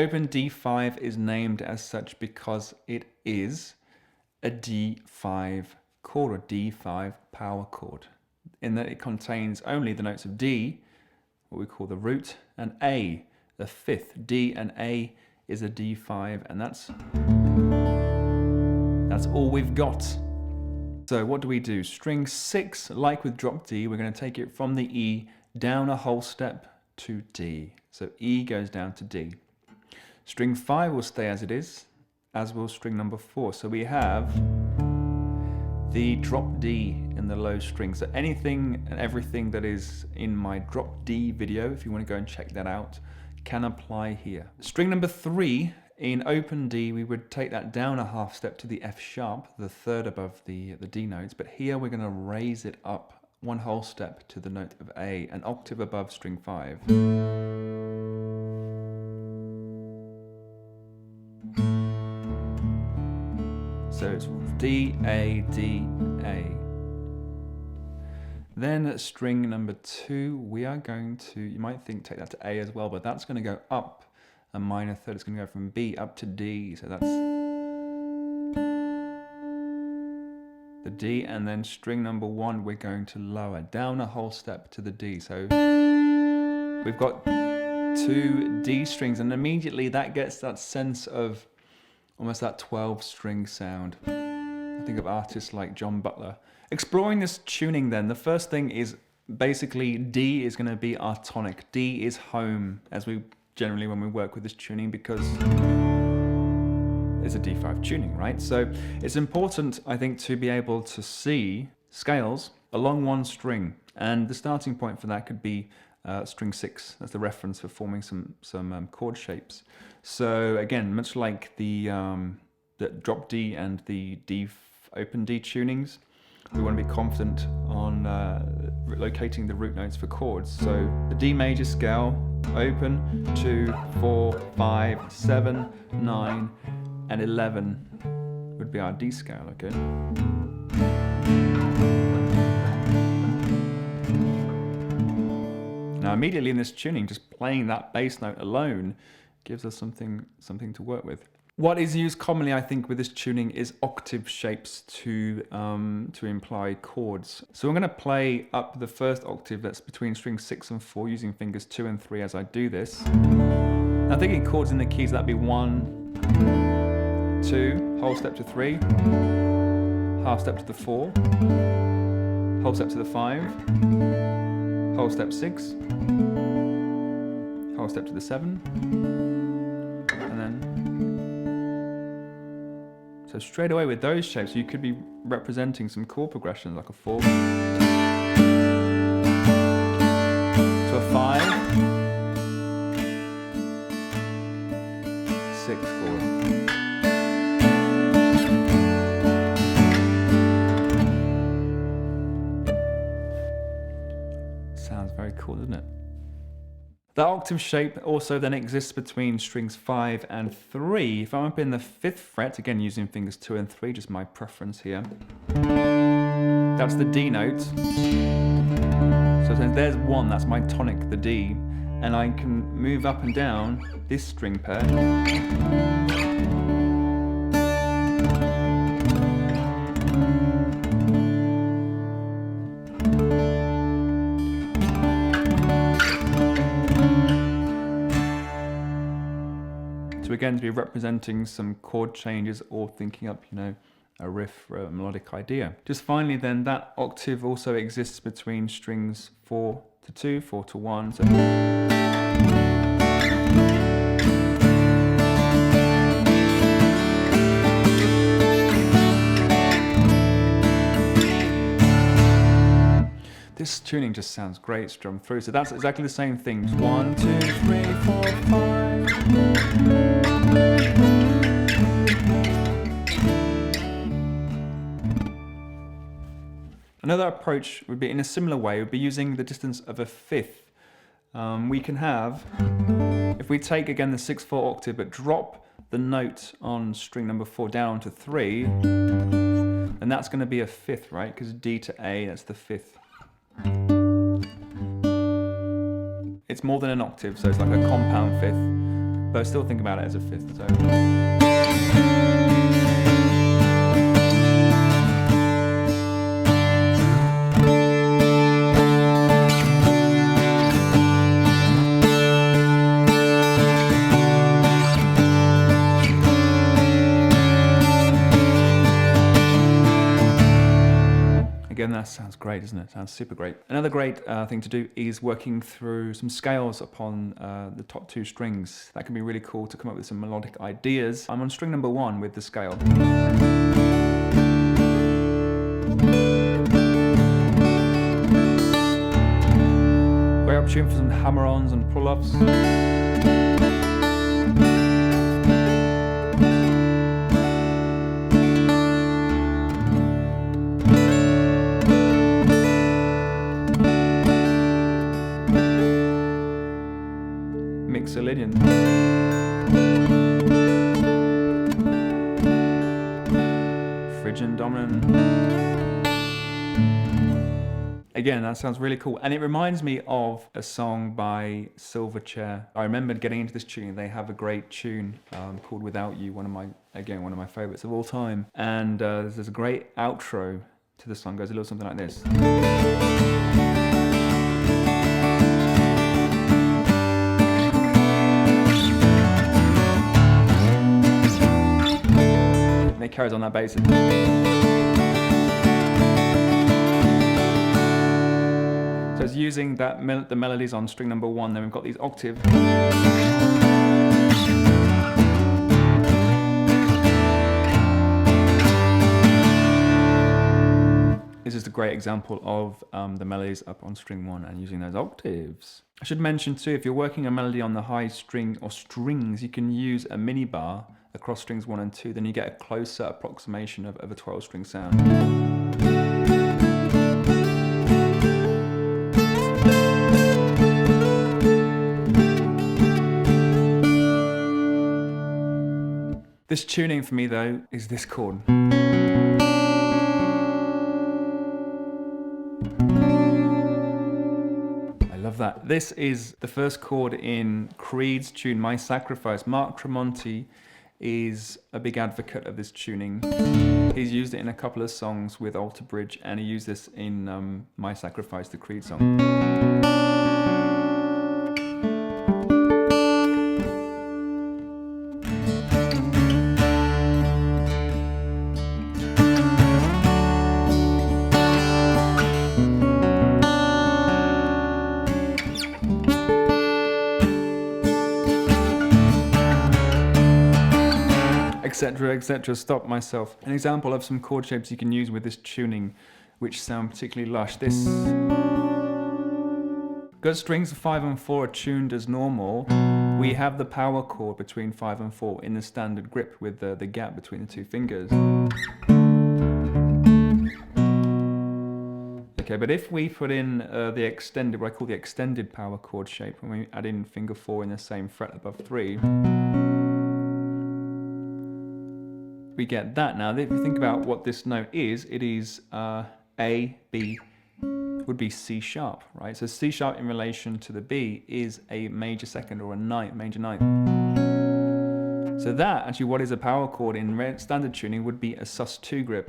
open D5 is named as such because it is a D5 chord, or D5 power chord, in that it contains only the notes of D, what we call the root, and A, the fifth. D and A is a D5, and that's all we've got. So what do we do? String 6, like with drop D, we're going to take it from the E down a whole step to D. So E goes down to D. String 5 will stay as it is, as will string number 4. So we have the drop D in the low string. So anything and everything that is in my drop D video, if you want to go and check that out, can apply here. String number 3, in open D, we would take that down a half step to the F sharp, the third above the D notes, but here we're going to raise it up one whole step to the note of A, an octave above string 5. So it's D, A, D, A. Then at string number 2, we are going to, you might think take that to A as well, but that's going to go up a minor third. It's going to go from B up to D. So that's the D, and then string number 1, we're going to lower down a whole step to the D. So we've got 2 D strings, and immediately that gets that sense of almost that 12-string sound. I think of artists like John Butler. Exploring this tuning then, the first thing is basically D is going to be our tonic. D is home, as we generally when we work with this tuning, because it's a D5 tuning, right? So it's important, I think, to be able to see scales along one string, and the starting point for that could be string 6. That's the reference for forming some chord shapes. So again, much like the drop D and the open D tunings, we want to be confident on locating the root notes for chords. So the D major scale, open, 2, 4, 5, 7, 9, and 11 would be our D scale, okay? Now immediately in this tuning, just playing that bass note alone gives us something to work with. What is used commonly, I think, with this tuning is octave shapes to imply chords. So I'm going to play up the first octave that's between string 6 and 4 using fingers 2 and 3 as I do this. Now thinking chords in the keys, that'd be 1, 2, whole step to 3, half step to the 4, whole step to the 5, whole step 6, whole step to the 7, and then. So straight away with those shapes, you could be representing some chord progressions, like a 4 to a 5, 6 chord. Sounds very cool, doesn't it? The octave shape also then exists between strings 5 and 3. If I'm up in the 5th fret, again using fingers 2 and 3, just my preference here, that's the D note. So there's 1, that's my tonic, the D, and I can move up and down this string pair. So again, to be representing some chord changes or thinking up, a riff or a melodic idea. Just finally then, that octave also exists between strings 4 to 2, 4 to 1. So this tuning just sounds great strummed through. So that's exactly the same thing. 1, 2, 3, 4, 5. Another approach would be in a similar way, would be using the distance of a 5th. We can have, if we take again the 6/4 octave but drop the note on string number 4 down to 3, and that's going to be a 5th, right? Because D to A, that's the 5th. It's more than an octave, so it's like a compound 5th. but I still think about it as a fifth. So. Again, that sounds great, doesn't it? Sounds super great. Another great thing to do is working through some scales upon the top two strings. That can be really cool to come up with some melodic ideas. I'm on string number 1 with the scale. Great opportunity for some hammer-ons and pull-ups. Mixolydian. Phrygian dominant. Again, that sounds really cool, and it reminds me of a song by Silverchair. I remember getting into this tune. They have a great tune called "Without You," one of my favorites of all time. And there's a great outro to the song. It goes a little something like this. And it carries on that basis. So it's using that the melodies on string number 1. Then we've got these octaves. This is a great example of the melodies up on string 1 and using those octaves. I should mention too, if you're working a melody on the high string or strings, you can use a mini bar across strings 1 and 2. Then you get a closer approximation of a 12-string sound. This tuning for me though is this chord. I love that. This is the first chord in Creed's tune, My Sacrifice. Mark Tremonti is a big advocate of this tuning. He's used it in a couple of songs with Alter Bridge, and he used this in My Sacrifice, the Creed song. Etc, etc. Stop myself. An example of some chord shapes you can use with this tuning, which sound particularly lush. This, because strings 5 and 4 are tuned as normal, we have the power chord between 5 and 4 in the standard grip with the gap between the two fingers. Okay, but if we put in the extended, what I call the extended power chord shape, when we add in finger 4 in the same fret above 3, we get that. Now, if you think about what this note is, it is A, B, would be C sharp, right? So C sharp in relation to the B is a major second or a ninth, major ninth. So that, actually, what is a power chord in standard tuning would be a sus2 grip.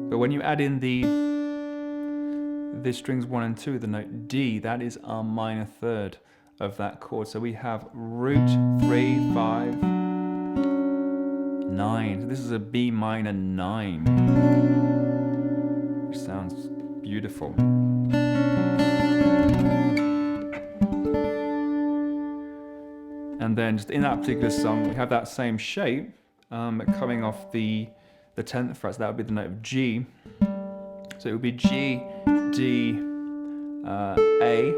But when you add in the strings 1 and 2, the note D, that is our minor third of that chord. So we have root 3, 5, 9. So this is a B minor 9, which sounds beautiful. And then just in that particular song, we have that same shape coming off the 10th fret. So that would be the note of G. So it would be G, D, A,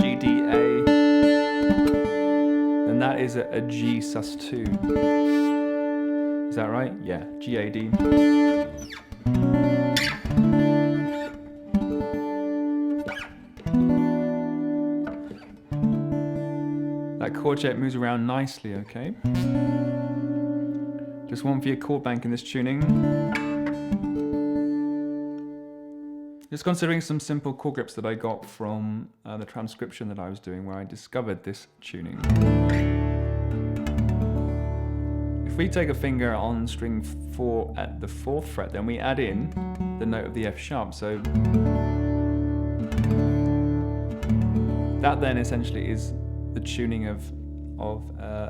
G, D, A, and that is a G sus2. Is that right? Yeah, G, A, D. That chord shape moves around nicely, okay? Just one for your chord bank in this tuning. Just considering some simple chord grips that I got from the transcription that I was doing where I discovered this tuning. If we take a finger on string 4 at the 4th fret, then we add in the note of the F sharp. So that then essentially is the tuning of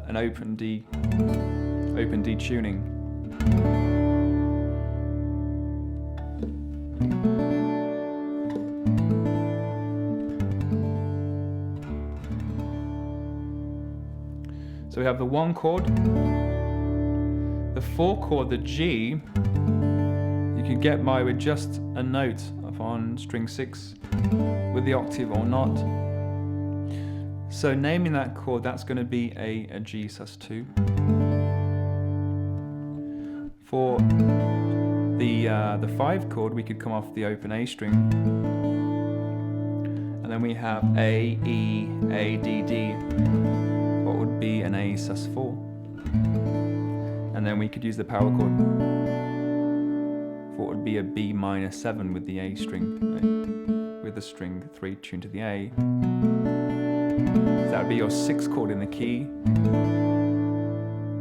an open D tuning. So we have the 1 chord, the 4 chord, the G, you can get by with just a note upon string 6 with the octave or not. So naming that chord, that's going to be a G sus2. For the 5 chord, we could come off the open A string, and then we have A, E, A, D, D. What would be an A sus4? And then we could use the power chord for what would be a B minor 7 with the A string, right? With the string 3 tuned to the A. So that would be your 6th chord in the key.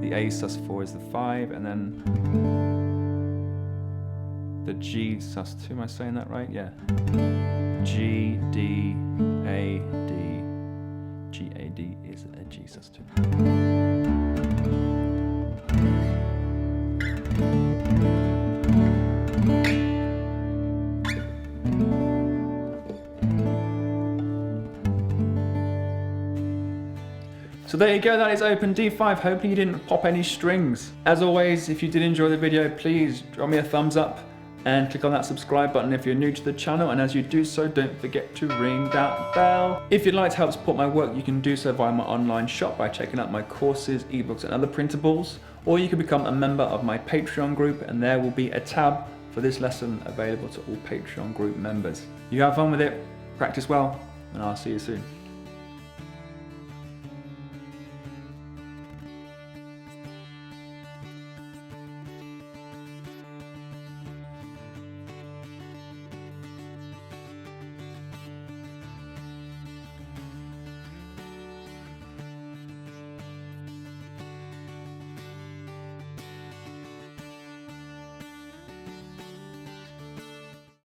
The A sus4 is the 5, and then the G sus2. Am I saying that right? Yeah. G, D, A, D. G, A, D is a G sus2. So there you go, that is open D5. Hopefully you didn't pop any strings. As always, if you did enjoy the video, please drop me a thumbs up and click on that subscribe button if you're new to the channel, and as you do so, don't forget to ring that bell. If you'd like to help support my work, you can do so via my online shop by checking out my courses, ebooks and other printables, or you can become a member of my Patreon group, and there will be a tab for this lesson available to all Patreon group members. You have fun with it, practice well, and I'll see you soon.